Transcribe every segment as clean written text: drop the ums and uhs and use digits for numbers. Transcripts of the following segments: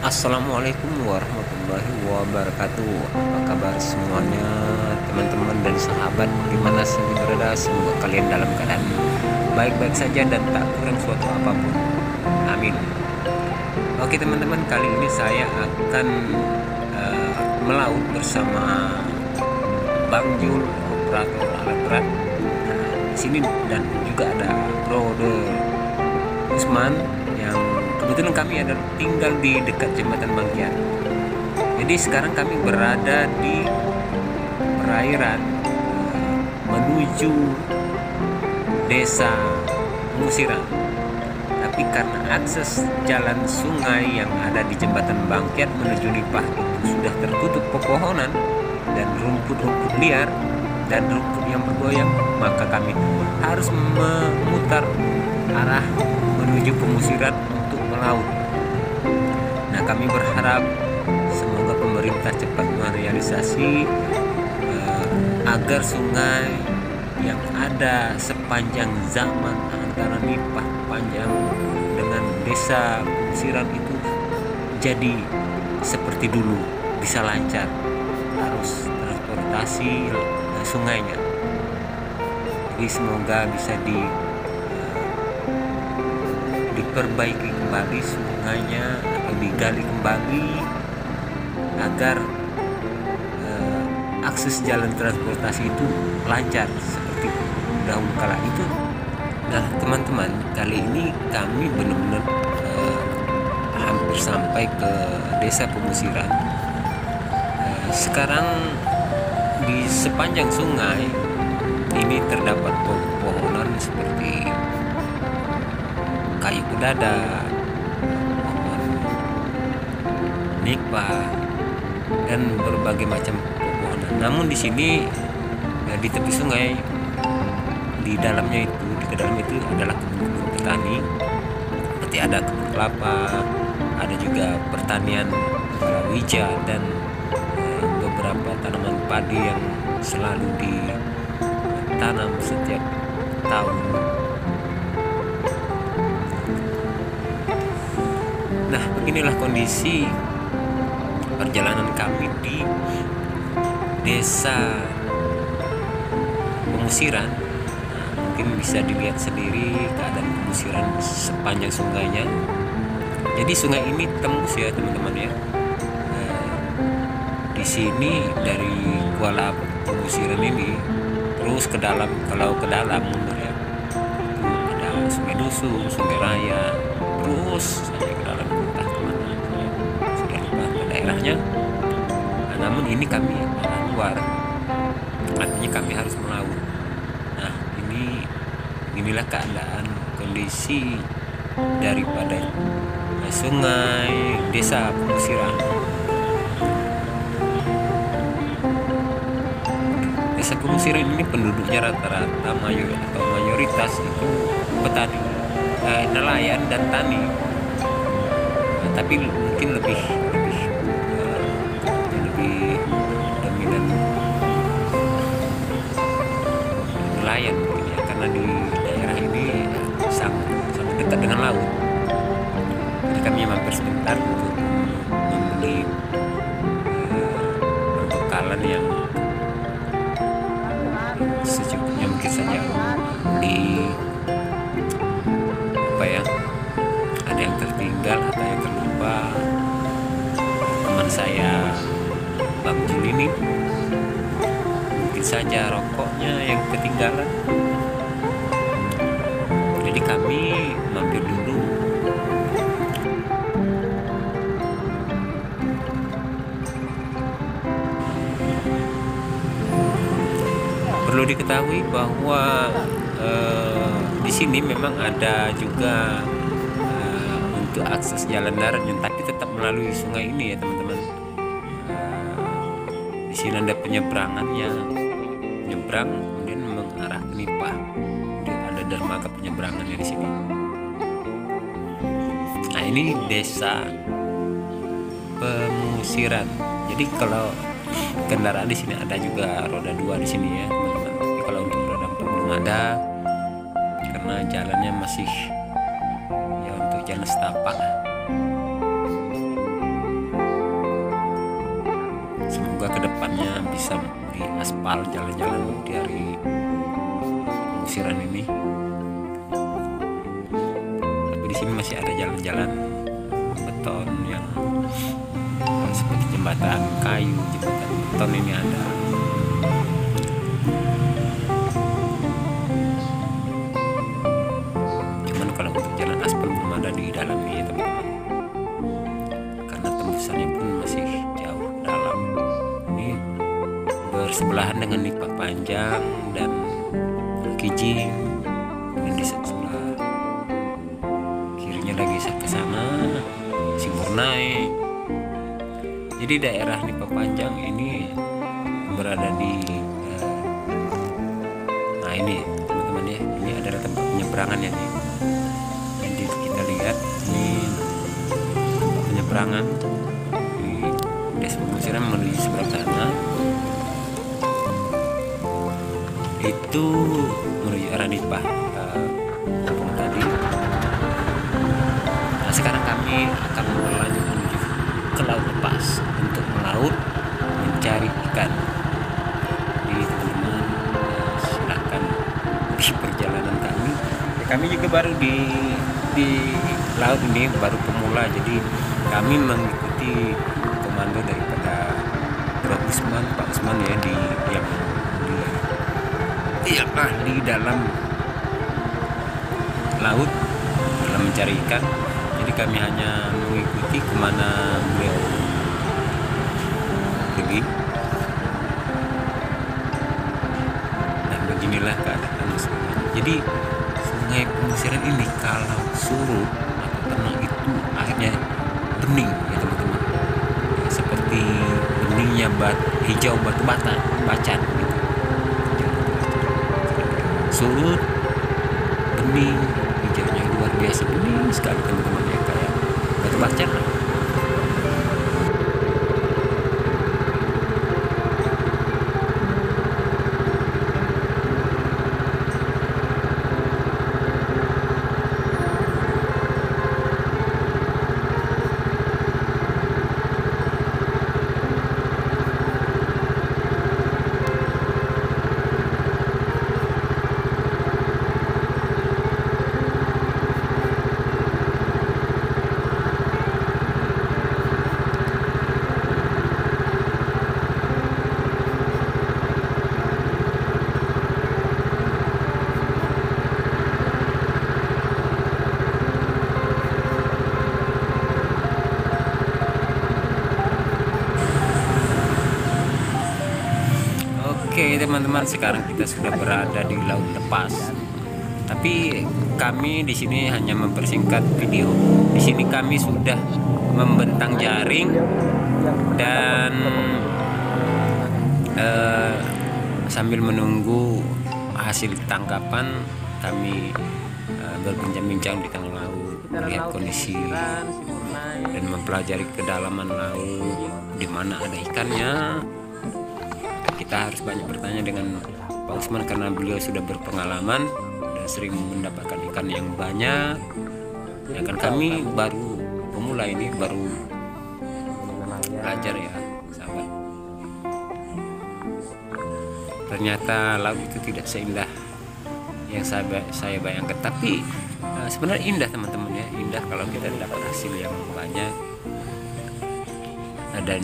Assalamualaikum warahmatullahi wabarakatuh. Apa kabar semuanya, teman-teman dan sahabat dimana saja berada? Semoga kalian dalam keadaan baik-baik saja dan tak kurang suatu apapun. Amin. Oke teman-teman, kali ini saya akan melaut bersama Bang Jul, operator alat berat. Di sini dan juga ada Brother Usman yang kebetulan kami ada tinggal di dekat jembatan Bangkian. Jadi sekarang kami berada di perairan menuju desa Musiran. Tapi karena akses jalan sungai yang ada di jembatan Bangkian menuju Nipah itu sudah tertutup pepohonan dan rumput-rumput liar dan rumput yang bergoyang, maka kami harus memutar arah menuju Pemusiran untuk melaut. Nah, kami berharap semoga pemerintah cepat merealisasi agar sungai yang ada sepanjang zaman antara Nipah panjang dengan desa Pemusiran itu jadi seperti dulu, bisa lancar arus transportasi sungainya. Jadi semoga bisa diperbaiki kembali sungainya atau digali kembali agar akses jalan transportasi itu lancar seperti dahulu kala itu. Nah teman-teman, kali ini kami benar-benar hampir sampai ke desa Pemusiran. Sekarang di sepanjang sungai ini terdapat pepohonan seperti kayu kedada, pohon nipah, dan berbagai macam pepohonan. Namun di sini di tepi sungai di dalamnya itu, di dalam itu adalah kebun petani, seperti ada kebun kelapa, ada juga pertanian palawija dan beberapa tanaman padi yang selalu ditanam setiap tahun. Nah, beginilah kondisi perjalanan kami di desa Pemusiran. Nah, mungkin bisa dilihat sendiri keadaan Pemusiran sepanjang sungainya. Jadi sungai ini tembus ya teman-teman ya. Di sini dari Kuala Pemusiran ini terus ke dalam, kalau ke dalam mundur ya, itu ada Sungai Dusun, Sungai Raya, terus saja ke dalam, entah kemana sudah lupa ke daerahnya. Nah, namun ini kami keluar, artinya kami harus melaut. Nah inilah keadaan kondisi daripada sungai desa Pemusiran. Desa Pemusiran ini penduduknya rata-rata mayoritas itu petani, nelayan dan tani. Nah, tapi mungkin lebih dominan nelayan mungkin ya, karena di daerah ini sangat dekat dengan laut. Jadi kami mampir sebentar untuk membeli perbekalan yang secukupnya mungkin saja, di apa ya, ada yang tertinggal atau yang terlupa. Teman saya Bang Jul ini mungkin saja rokoknya yang ketinggalan, jadi kami mampir dulu. Perlu diketahui bahwa di sini memang ada juga untuk akses jalan daratnya, tapi tetap melalui sungai ini ya teman-teman. Di sini ada penyeberangannya, menyeberang kemudian mengarah ke Nipah. Ada dermaga penyeberangannya di sini. Nah ini desa Pemusiran. Jadi kalau kendaraan di sini ada juga roda 2 di sini ya teman-teman. Tapi kalau untuk roda 4 belum ada karena jalannya masih ya untuk jalan setapak. dalamnya bisa di aspal jalan-jalan di hari pengusiran ini. Tapi di sini masih ada jalan-jalan beton yang seperti jembatan kayu, jembatan beton ini ada. Cuman kalau untuk jalan aspal belum ada di dalamnya ya teman-teman, karena tembusannya pun masih jauh dalam. Ini bersebelahan dengan Lipak Panjang dan Kijing, dan di sebelah kirinya lagi ke sana Simurnai. Jadi daerah Lipak Panjang ini berada di nah ini teman-teman ya, ini adalah tempat penyeberangannya nih. Jadi kita lihat ini tempat penyeberangan di Desa Pengusiran menuju sebelah sana. Itu menuju arah Nipah kampung tadi. Nah, sekarang kami akan berlanjut menuju ke laut lepas untuk melaut mencari ikan. Jadi teman-teman silakan di perjalanan kami. Ya, kami juga baru di laut ini, baru pemula, jadi kami mengikuti komando daripada Prof. Usman, Pak Usman ya, yang ahli dalam laut, dalam mencari ikan. Jadi kami hanya mengikuti kemana beliau pergi. Dan beginilah keadaan sungai. Jadi Sungai Pengusiran ini kalau surut atau tenang itu airnya bening ya teman-teman, ya, seperti beningnya hijau batu bacan gitu. Surut bening hijaunya luar biasa, bening sekali teman-teman ya, kayak batu bacan lah. Oke teman-teman, sekarang kita sudah berada di laut lepas. Tapi kami di sini hanya mempersingkat video. Di sini kami sudah membentang jaring dan sambil menunggu hasil tangkapan kami berbincang-bincang di tengah laut, melihat kondisi dan mempelajari kedalaman laut, di mana ada ikannya. Kita harus banyak bertanya dengan Pak Usman karena beliau sudah berpengalaman dan sering mendapatkan ikan yang banyak. Ya kan kami baru pemula ini, baru belajar ya sahabat. Ternyata laut itu tidak seindah yang saya bayangkan, tapi sebenarnya indah teman-teman ya, indah kalau kita dapat hasil yang banyak. Dan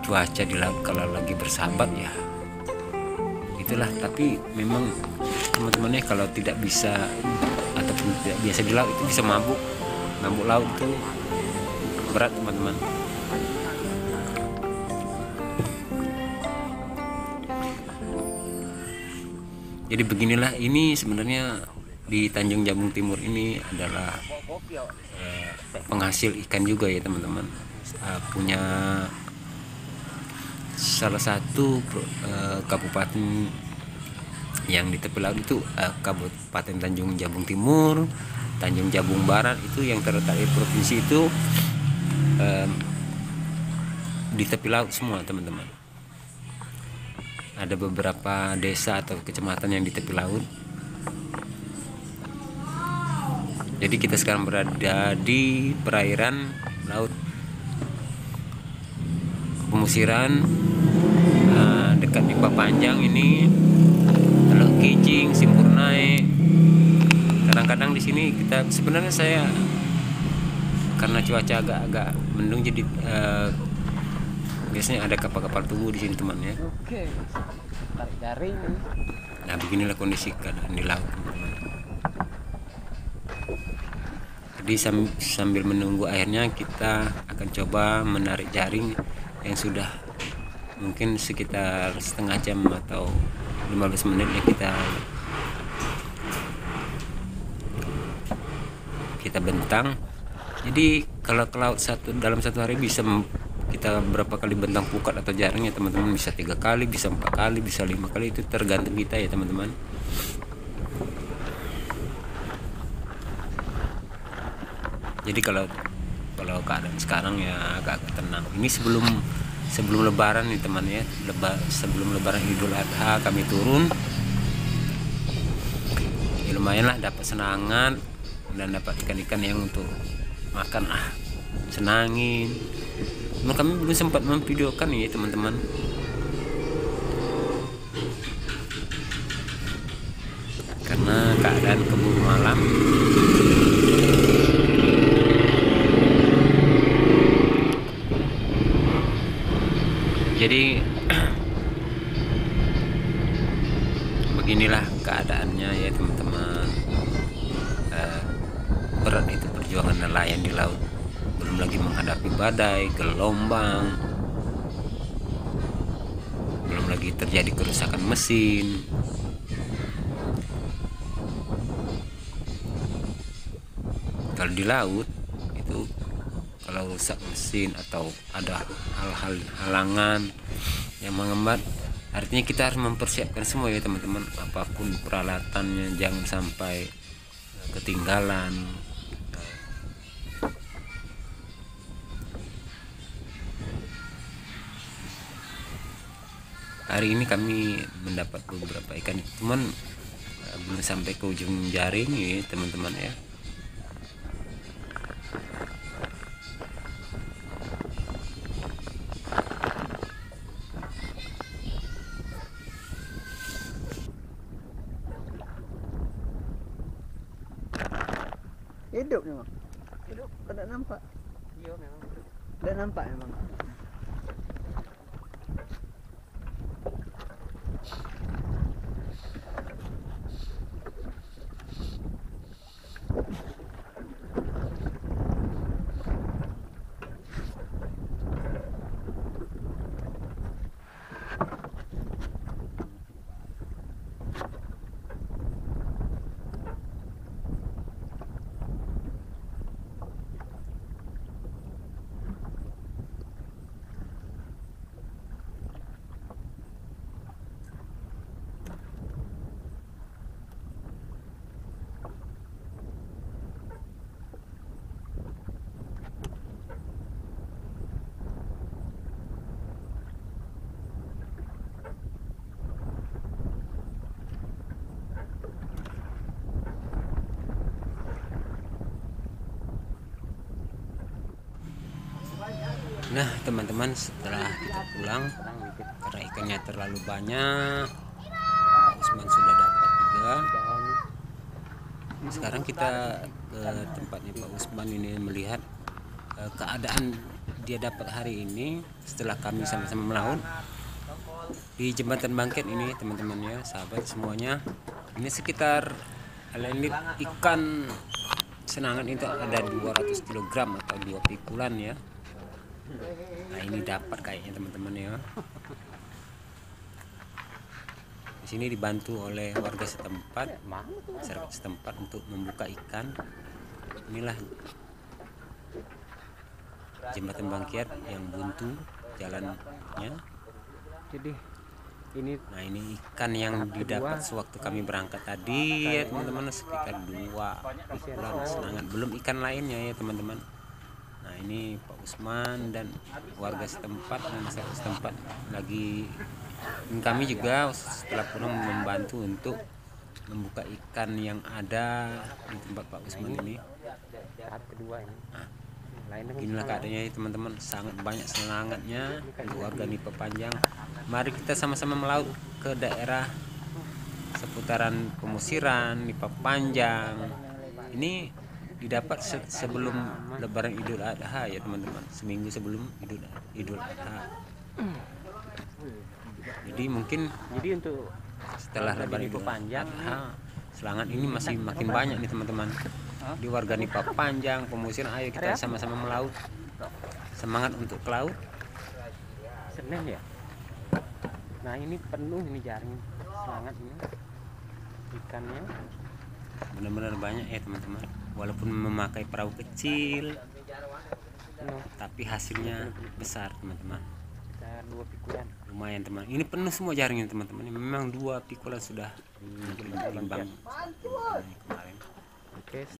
cuaca di laut kalau lagi bersahabat ya itulah. Tapi memang teman-temannya kalau tidak bisa ataupun tidak biasa di laut itu bisa mabuk laut itu berat teman-teman. Jadi beginilah, ini sebenarnya di Tanjung Jabung Timur ini adalah penghasil ikan juga ya teman-teman. Punya salah satu kabupaten yang di tepi laut itu Kabupaten Tanjung Jabung Timur, Tanjung Jabung Barat itu yang terletak di provinsi itu di tepi laut semua teman-teman. Ada beberapa desa atau kecamatan yang di tepi laut. Jadi kita sekarang berada di perairan laut Pengusiran. ikan pipa panjang ini, teluk kijing, simpur naik. Kadang-kadang di sini kita sebenarnya saya karena cuaca agak mendung jadi biasanya ada kapal-kapal tunggu di sini teman ya. Oke, tarik jaring. Nah beginilah kondisi keadaan di laut teman-teman. Jadi sambil menunggu airnya kita akan coba menarik jaring yang sudah mungkin sekitar setengah jam atau 15 menit ya kita bentang. Jadi kalau ke laut dalam satu hari bisa kita berapa kali bentang pukat atau jaring ya teman-teman, bisa 3 kali, bisa 4 kali, bisa 5 kali, itu tergantung kita ya teman-teman. Jadi kalau keadaan sekarang ya agak tenang. Ini sebelum lebaran nih teman ya, sebelum lebaran Idul Adha kami turun ya, lumayan lah dapat senangan dan dapat ikan-ikan yang untuk makan, senangin. Nah, kami belum sempat memvideokan ya teman-teman. Karena keadaan keburu malam. Jadi beginilah keadaannya ya teman-teman. Berat itu perjuangan nelayan di laut, belum lagi menghadapi badai, gelombang, belum lagi terjadi kerusakan mesin. Kalau di laut itu kalau rusak mesin atau ada hal-hal halangan yang menghambat, artinya kita harus mempersiapkan semua ya teman-teman, apapun peralatannya jangan sampai ketinggalan. Hari ini kami mendapat beberapa ikan, cuman belum sampai ke ujung jaring ya teman-teman ya. Hidup memang. Hidup, tidak nampak. Iya memang. Tidak nampak memang. Nah teman-teman, setelah kita pulang karena ikannya terlalu banyak, Pak Usman sudah dapat juga. Sekarang kita ke tempatnya Pak Usman ini melihat keadaan dia dapat hari ini setelah kami sama-sama melaut di Jembatan Bangkit ini teman-teman ya, sahabat semuanya. Ini sekitar alenit ikan senangan itu ada 200 kg atau 2 pikulan ya. Nah ini dapat kayaknya teman-teman ya. Di sini dibantu oleh warga setempat, masyarakat setempat untuk membuka ikan. Inilah Jembatan Bangkit yang buntu jalannya. Jadi ini, nah ini ikan yang didapat sewaktu kami berangkat tadi ya teman-teman, sekitar 2 pikulan senangan, belum ikan lainnya ya teman-teman. Nah ini Pak Usman dan warga setempat dan masyarakat setempat lagi, dan kami juga setelah pulang membantu untuk membuka ikan yang ada di tempat Pak Usman ini. tahap kedua ini. Nah, Inilah keadaannya ya, teman-teman, sangat banyak semangatnya untuk warga Nipa Panjang. Mari kita sama-sama melaut ke daerah seputaran Pemusiran, Nipa Panjang. Ini didapat sebelum Lebaran Idul Adha ya teman-teman, seminggu sebelum Idul Adha. Jadi mungkin untuk setelah Lebaran Idul Adha, selangat ini masih makin banyak nih teman-teman. Di warga Nipa Panjang, Pemusiran, ayo kita sama-sama melaut. Semangat untuk ke laut. Senin ya. Nah ini penuh ini jaring selangat ini, ikannya Benar-benar banyak ya teman-teman. Walaupun memakai perahu kecil, tapi hasilnya besar teman-teman. sekitar 2 pikulan. Lumayan teman. Ini penuh semua jaringnya teman-teman. Memang 2 pikulan sudah timbang kemarin. Oke.